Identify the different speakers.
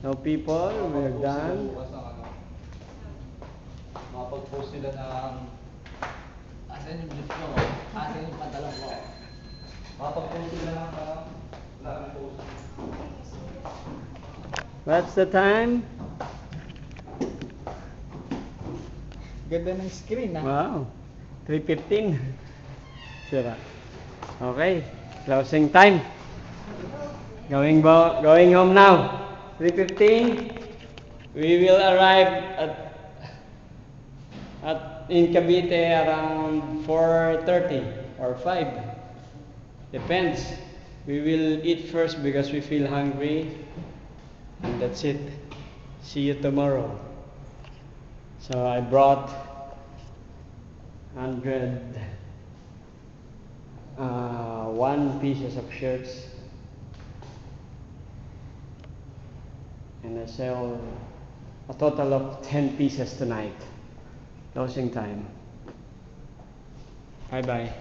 Speaker 1: No people, we're done.
Speaker 2: Makapag-post sila ng asan yung gift ko, asan yung pantalon ko. Makapag-post sila ng live post.
Speaker 1: What's the time?
Speaker 3: Ganda ng screen, ah.
Speaker 1: Wow, 3:15. Sira. Okay, closing time. Going home now. 3:15. We will arrive at in Cavite around 4:30 or 5. Depends. We will eat first because we feel hungry. And that's it. See you tomorrow. So I brought 1 pieces of shirts, and I sell a total of 10 pieces tonight. Closing time. Bye bye.